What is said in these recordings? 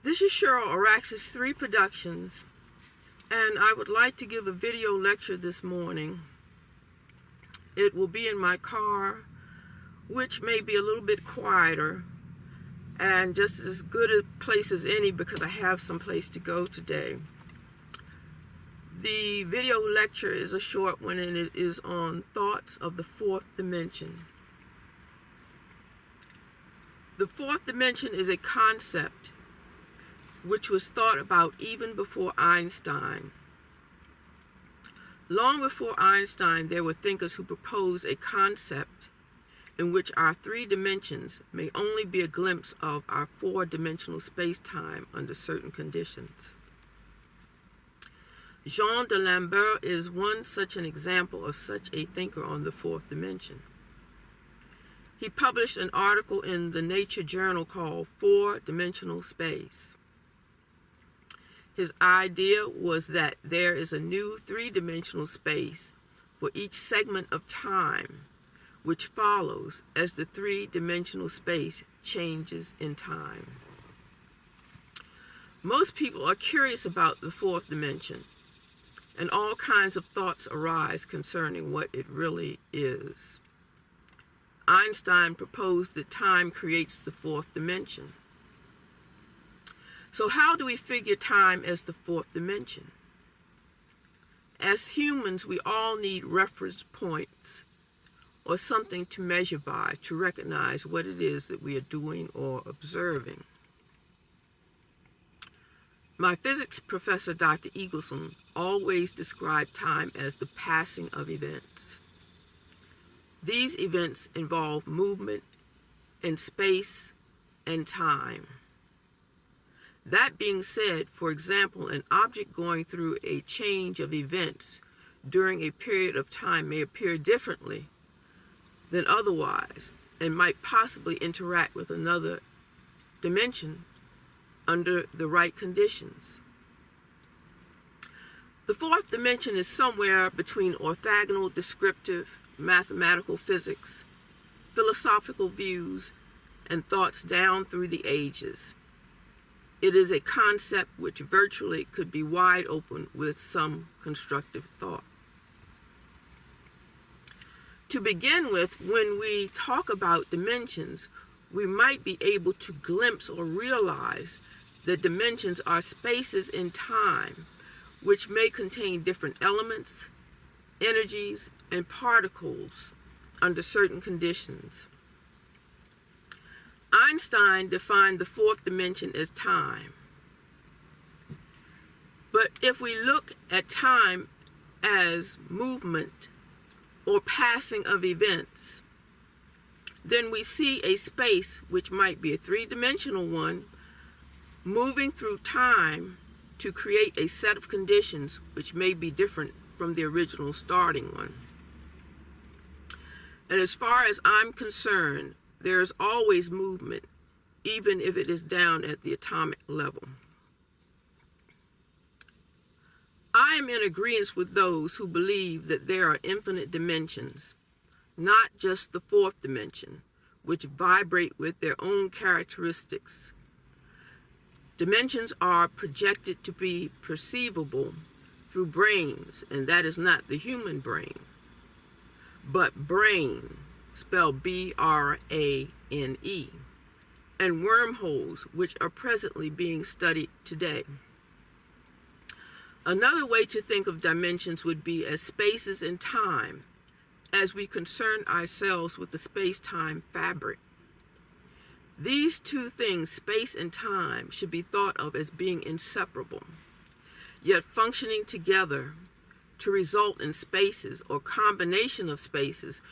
This is Sheryl, Araxis 3 Productions, and I would like to give a video lecture this morning. It will be in my car, which may be a little bit quieter and just as good a place as any because I have some place to go today. The video lecture is a short one, and it is on thoughts of the fourth dimension. The fourth dimension is a concept which was thought about even before Einstein. Long before Einstein, there were thinkers who proposed a concept in which our three dimensions may only be a glimpse of our four-dimensional space-time under certain conditions. Jean de Lambert is one such an example of such a thinker on the fourth dimension. He published an article in the Nature journal called Four-Dimensional Space. His idea was that there is a new three-dimensional space for each segment of time, which follows as the three-dimensional space changes in time. Most people are curious about the fourth dimension, and all kinds of thoughts arise concerning what it really is. Einstein proposed that time creates the fourth dimension. So how do we figure time as the fourth dimension? As humans, we all need reference points or something to measure by to recognize what it is that we are doing or observing. My physics professor, Dr. Eagleson, always described time as the passing of events. These events involve movement in space and time. That being said, for example, an object going through a change of events during a period of time may appear differently than otherwise and might possibly interact with another dimension under the right conditions. The fourth dimension is somewhere between orthogonal descriptive mathematical physics, philosophical views, and thoughts down through the ages. It is a concept which virtually could be wide open with some constructive thought. To begin with, when we talk about dimensions, we might be able to glimpse or realize that dimensions are spaces in time which may contain different elements, energies, and particles under certain conditions. Einstein defined the fourth dimension as time. But if we look at time as movement or passing of events, then we see a space which might be a three-dimensional one moving through time to create a set of conditions which may be different from the original starting one. And as far as I'm concerned, there is always movement, even if it is down at the atomic level. I am in agreement with those who believe that there are infinite dimensions, not just the fourth dimension, which vibrate with their own characteristics. Dimensions are projected to be perceivable through brains, and that is not the human brain, but brain, spelled B-R-A-N-E, and wormholes, which are presently being studied today. Another way to think of dimensions would be as spaces in time, as we concern ourselves with the space-time fabric. These two things, space and time, should be thought of as being inseparable, yet functioning together to result in spaces or combination of spaces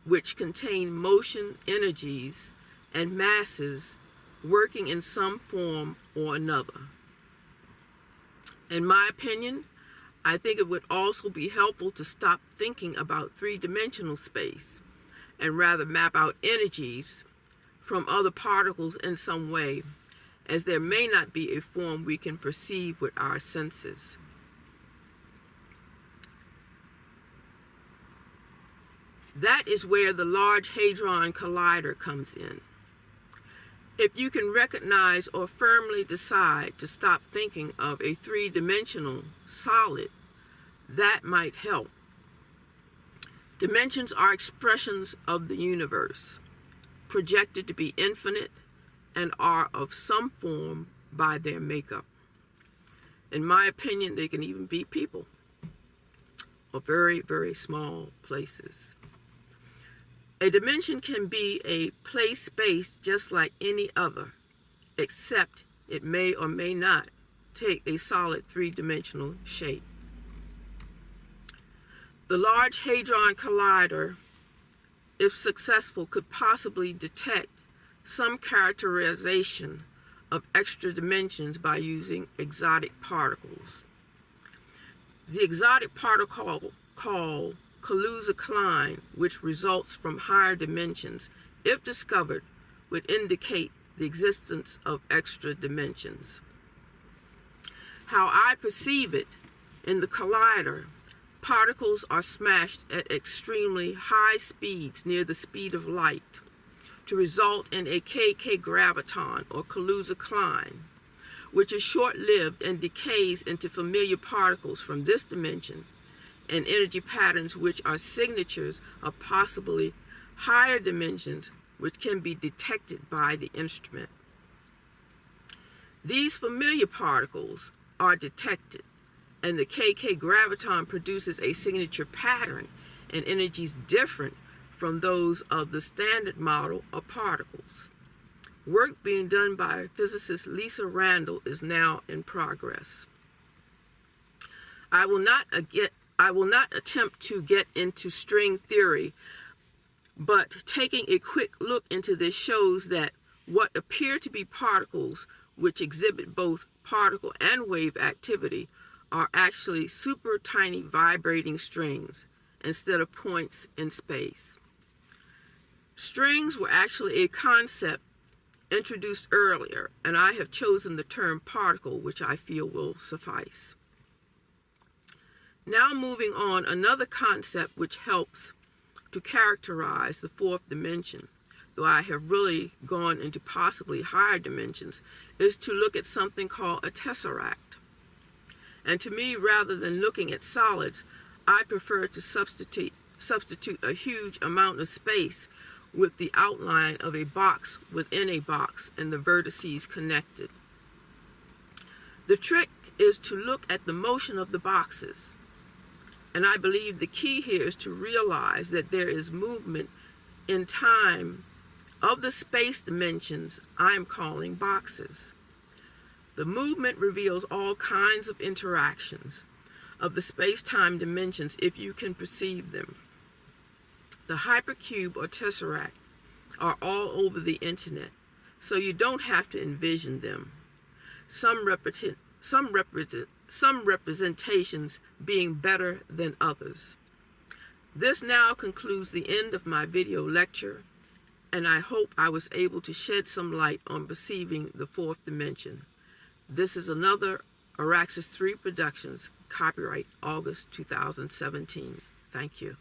which contain motion, energies, and masses working in some form or another. In my opinion, I think it would also be helpful to stop thinking about three-dimensional space and rather map out energies from other particles in some way, as there may not be a form we can perceive with our senses. That is where the Large Hadron Collider comes in. If you can recognize or firmly decide to stop thinking of a three-dimensional solid, that might help. Dimensions are expressions of the universe, projected to be infinite and are of some form by their makeup. In my opinion, they can even be people or very, very small places. A dimension can be a place space just like any other, except it may or may not take a solid three-dimensional shape. The Large Hadron Collider, if successful, could possibly detect some characterization of extra dimensions by using exotic particles. The exotic particle called Kaluza-Klein, which results from higher dimensions, if discovered, would indicate the existence of extra dimensions. How I perceive it, in the collider, particles are smashed at extremely high speeds near the speed of light to result in a KK graviton or Kaluza-Klein, which is short-lived and decays into familiar particles from this dimension and energy patterns which are signatures of possibly higher dimensions which can be detected by the instrument. These familiar particles are detected, and the KK graviton produces a signature pattern and energies different from those of the standard model of particles. Work being done by physicist Lisa Randall is now in progress. I will not attempt to get into string theory, but taking a quick look into this shows that what appear to be particles which exhibit both particle and wave activity are actually super tiny vibrating strings instead of points in space. Strings were actually a concept introduced earlier, and I have chosen the term particle, which I feel will suffice. Now moving on, another concept which helps to characterize the fourth dimension, though I have really gone into possibly higher dimensions, is to look at something called a tesseract. And to me, rather than looking at solids, I prefer to substitute a huge amount of space with the outline of a box within a box and the vertices connected. The trick is to look at the motion of the boxes. And I believe the key here is to realize that there is movement in time of the space dimensions I am calling boxes. The movement reveals all kinds of interactions of the space-time dimensions if you can perceive them. The hypercube or tesseract are all over the internet, so you don't have to envision them. Some representations being better than others. This now concludes the end of my video lecture, and I hope I was able to shed some light on perceiving the fourth dimension. This is another Araxis 3 Productions, copyright August 2017. Thank you.